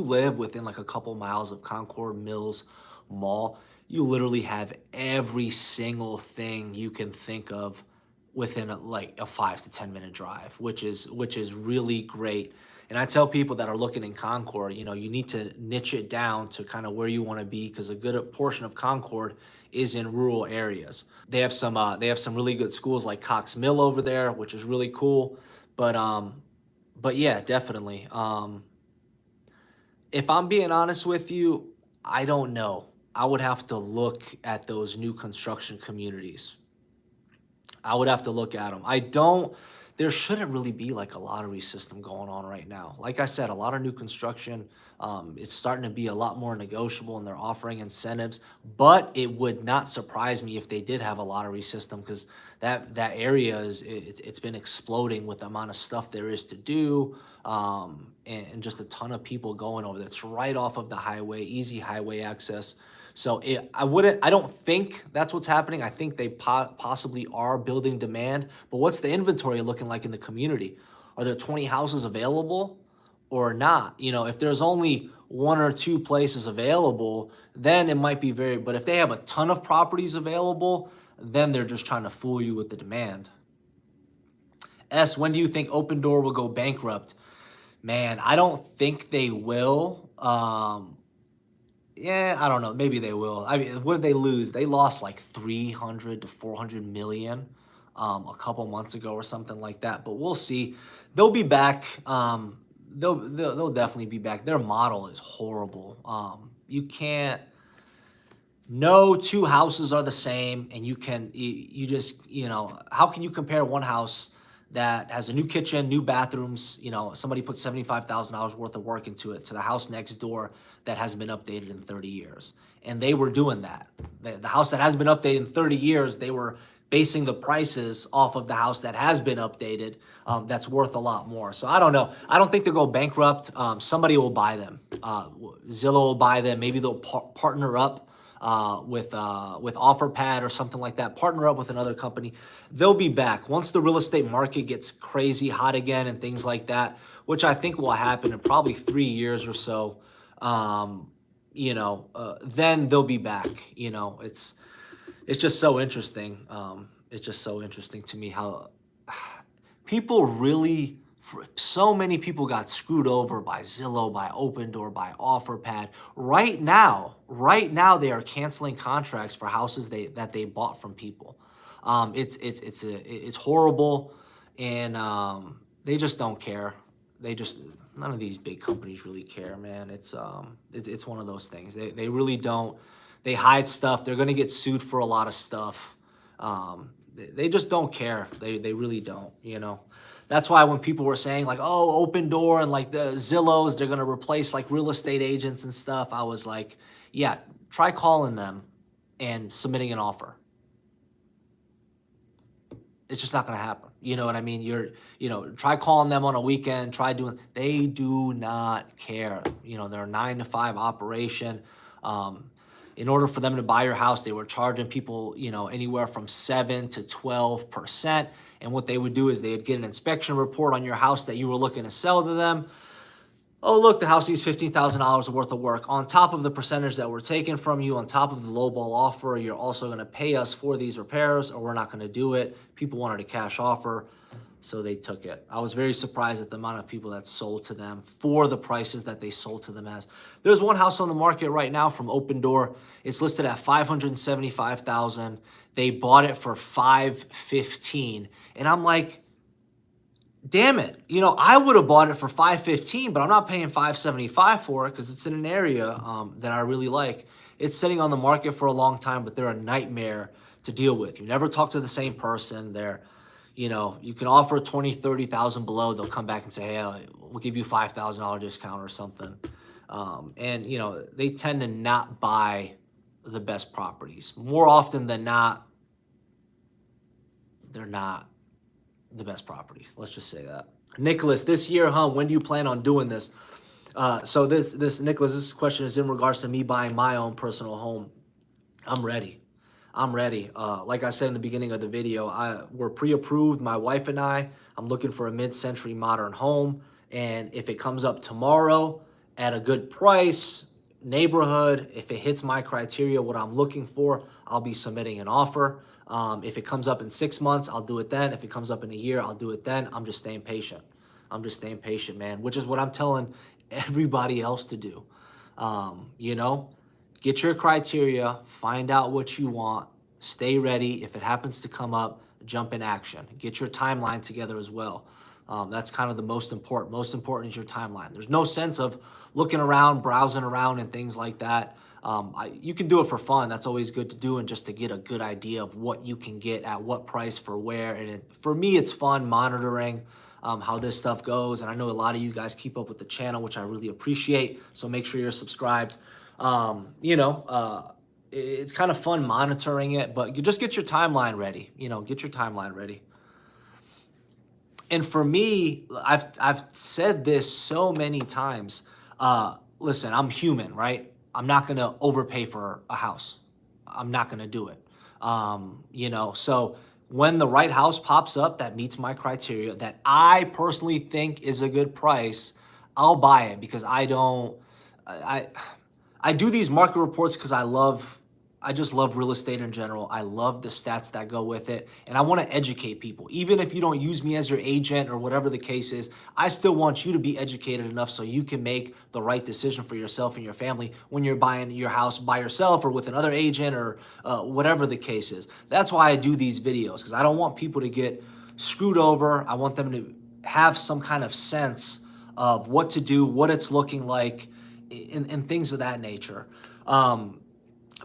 live within like a couple miles of Concord Mills Mall, you literally have every single thing you can think of within like a 5 to 10 minute drive, which is really great. And I tell people that are looking in Concord, you need to niche it down to kind of where you want to be, because a good portion of Concord is in rural areas. They have some really good schools like Cox Mill over there, which is really cool. But yeah, definitely. If I'm being honest with you, I don't know. I would have to look at those new construction communities. I would have to look at them. There shouldn't really be like a lottery system going on right now. Like I said, a lot of new construction, it's starting to be a lot more negotiable, and they're offering incentives. But it would not surprise me if they did have a lottery system, because that area it's been exploding with the amount of stuff there is to do, and just a ton of people going over there. It's right off of the highway, easy highway access. So I don't think that's what's happening. I think they possibly are building demand. But what's the inventory looking like in the community? Are there 20 houses available or not? If there's only 1 or 2 places available, then it might be but if they have a ton of properties available, then they're just trying to fool you with the demand. S, when do you think Open Door will go bankrupt? Man, I don't think they will. Yeah, I don't know. Maybe they will. I mean, what did they lose? They lost like 300 to 400 million a couple months ago or something like that. But we'll see. They'll be back. They'll definitely be back. Their model is horrible. You can't. No 2 houses are the same, and you just how can you compare one house that has a new kitchen, new bathrooms, somebody put $75,000 worth of work into it, to the house next door that hasn't been updated in 30 years. And they were doing that. The house that hasn't been updated in 30 years, they were basing the prices off of the house that has been updated, that's worth a lot more. So I don't know. I don't think they'll go bankrupt. Somebody will buy them. Zillow will buy them. Maybe they'll partner up with OfferPad or something like that. Partner up with another company. They'll be back once the real estate market gets crazy hot again and things like that, which I think will happen in probably 3 years or so. Then they'll be back. It's just so interesting. It's just so interesting to me how people really, so many people got screwed over by Zillow, by Open Door, by OfferPad. Right now they are canceling contracts for houses that they bought from people. It's horrible, and they just don't care. None of these big companies really care, man. It's one of those things. They really don't. They hide stuff. They're gonna get sued for a lot of stuff. They just don't care. They really don't. That's why when people were saying like, oh, Open Door and like the Zillows, they're gonna replace like real estate agents and stuff, I was like, yeah, try calling them and submitting an offer. It's just not gonna happen. You know what I mean? Try calling them on a weekend, they do not care. They're a 9 to 5 operation. In order for them to buy your house, they were charging people, anywhere from 7 to 12%. And what they would do is they'd get an inspection report on your house that you were looking to sell to them. oh, look, the house needs $15,000 worth of work. On top of the percentage that we're taking from you, on top of the lowball offer, you're also going to pay us for these repairs or we're not going to do it. People wanted a cash offer, so they took it. I was very surprised at the amount of people that sold to them for the prices that they sold to them as. There's one house on the market right now from Open Door. It's listed at $575,000. They bought it for $515,000. And I'm like, damn it. You know, I would have bought it for $515,000, but I'm not paying $575,000 for it because it's in an area that I really like. It's sitting on the market for a long time, but they're a nightmare to deal with. You never talk to the same person. They're, you know, you can offer 20, 30,000 below. They'll come back and say, hey, we'll give you $5,000 discount or something. And, you know, they tend to not buy the best properties. More often than not, they're not the best properties. Let's just say that. Nicholas, this year, when do you plan on doing this? So Nicholas, this question is in regards to me buying my own personal home. I'm ready. Like I said in the beginning of the video, we're pre-approved, my wife and I. I'm looking for a mid-century modern home. And if it comes up tomorrow at a good price, neighborhood, if it hits my criteria, what I'm looking for, I'll be submitting an offer. If it comes up in 6 months, I'll do it then. If it comes up in a year, I'll do it then. I'm just staying patient. Man, which is what I'm telling everybody else to do. You know, get your criteria, find out what you want, stay ready. If it happens to come up, jump in action. Get your timeline together as well. That's kind of the most important. Most important is your timeline. There's no sense of looking around, browsing around and things like that. You can do it for fun. That's always good to do, and just to get a good idea of what you can get at what price for where. And for me, it's fun monitoring how this stuff goes. And I know a lot of you guys keep up with the channel, which I really appreciate. So make sure you're subscribed. You know, it's kind of fun monitoring it, but you just get your timeline ready. You know, get your timeline ready. And for me, I've said this so many times. Listen, I'm human, right? I'm not going to overpay for a house. I'm not going to do it. You know, so when the right house pops up that meets my criteria, that I personally think is a good price, I'll buy it, because I do these market reports because I just love real estate in general. I love the stats that go with it, and I want to educate people. Even if you don't use me as your agent or whatever the case is, I still want you to be educated enough so you can make the right decision for yourself and your family when you're buying your house by yourself or with another agent or whatever the case is. That's why I do these videos, because I don't want people to get screwed over. I want them to have some kind of sense of what to do, what it's looking like, and things of that nature.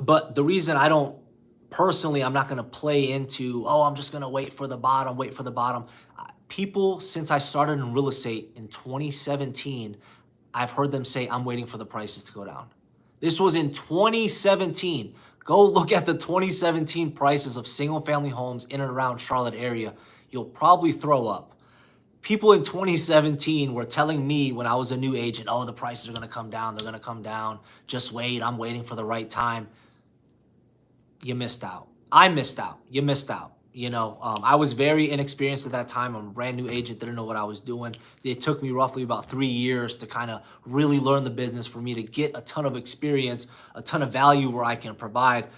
But the reason I don't, personally, I'm not going to play into, oh, I'm just going to wait for the bottom. People, since I started in real estate in 2017, I've heard them say, I'm waiting for the prices to go down. This was in 2017. Go look at the 2017 prices of single family homes in and around Charlotte area. You'll probably throw up. People in 2017 were telling me when I was a new agent, oh, the prices are going to come down. They're going to come down. Just wait. I'm waiting for the right time. You missed out. I missed out. You missed out. You know, I was very inexperienced at that time. I'm a brand new agent, didn't know what I was doing. It took me roughly about 3 years to kind of really learn the business, for me to get a ton of experience, a ton of value where I can provide.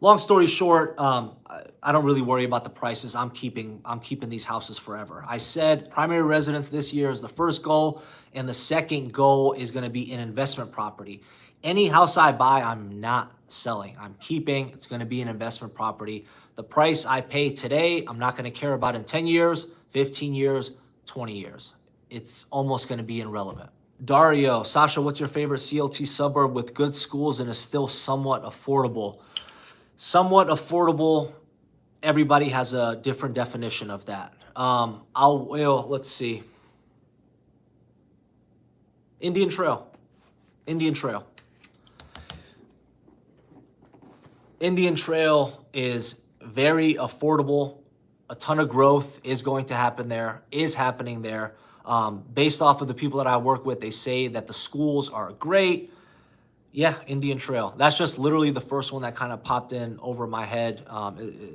Long story short, I don't really worry about the prices. I'm keeping these houses forever. I said primary residence this year is the first goal, and the second goal is going to be an investment property. Any house I buy, I'm not selling. I'm keeping. It's going to be an investment property. The price I pay today, I'm not going to care about in 10 years, 15 years, 20 years. It's almost going to be irrelevant. Dario, Sasha, what's your favorite CLT suburb with good schools and is still somewhat affordable? Somewhat affordable, everybody has a different definition of that. Let's see. Indian Trail. Indian Trail is very affordable. A ton of growth is going to happen there, is happening there. Based off of the people that I work with, they say that the schools are great. Yeah, Indian Trail. That's just literally the first one that kind of popped in over my head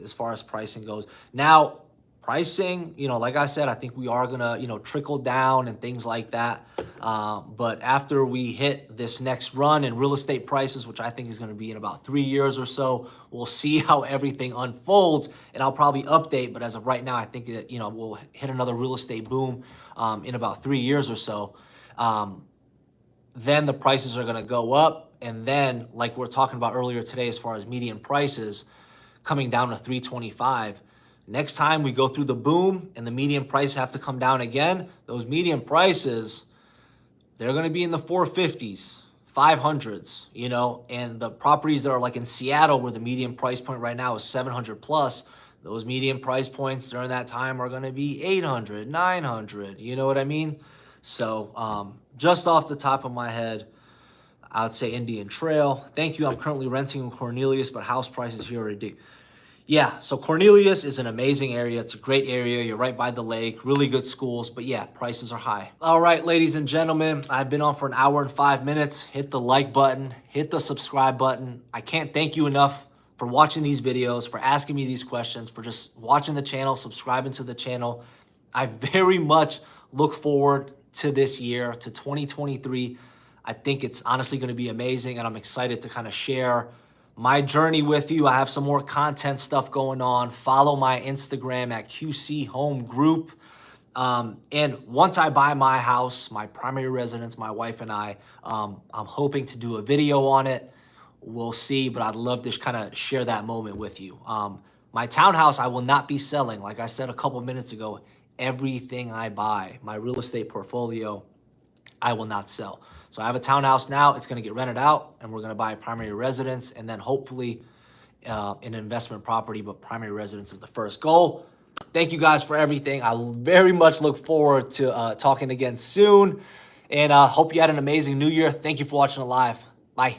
as far as pricing goes. Now, pricing, like I said, I think we are gonna, trickle down and things like that. But after we hit this next run in real estate prices, which I think is gonna be in about 3 years or so, we'll see how everything unfolds, and I'll probably update. But as of right now, I think that, we'll hit another real estate boom in about 3 years or so. Then the prices are gonna go up, and then like we're talking about earlier today, as far as median prices coming down to 325. Next time we go through the boom and the median prices have to come down again, those median prices, they're going to be in the 450s, 500s, and the properties that are like in Seattle, where the median price point right now is 700 plus, those median price points during that time are going to be 800, 900, you know what I mean? So just off the top of my head, I would say Indian Trail. Thank you. I'm currently renting in Cornelius, but house prices here are ridiculous. Yeah, so Cornelius is an amazing area. It's a great area. You're right by the lake, really good schools, but yeah, prices are high. All right, ladies and gentlemen, I've been on for an hour and 5 minutes. Hit the like button, hit the subscribe button. I can't thank you enough for watching these videos, for asking me these questions, for just watching the channel, subscribing to the channel. I very much look forward to this year, to 2023. I think it's honestly going to be amazing, and I'm excited to kind of share my journey with you. I have some more content stuff going on. Follow my Instagram at QC Home Group. And once I buy my house, my primary residence, my wife and I'm hoping to do a video on it. We'll see, but I'd love to kind of share that moment with you. My townhouse, I will not be selling. Like I said a couple minutes ago, everything I buy, my real estate portfolio, I will not sell. So I have a townhouse now. It's going to get rented out, and we're going to buy a primary residence, and then hopefully an investment property, but primary residence is the first goal. Thank you guys for everything. I very much look forward to talking again soon, and hope you had an amazing new year. Thank you for watching it live. Bye.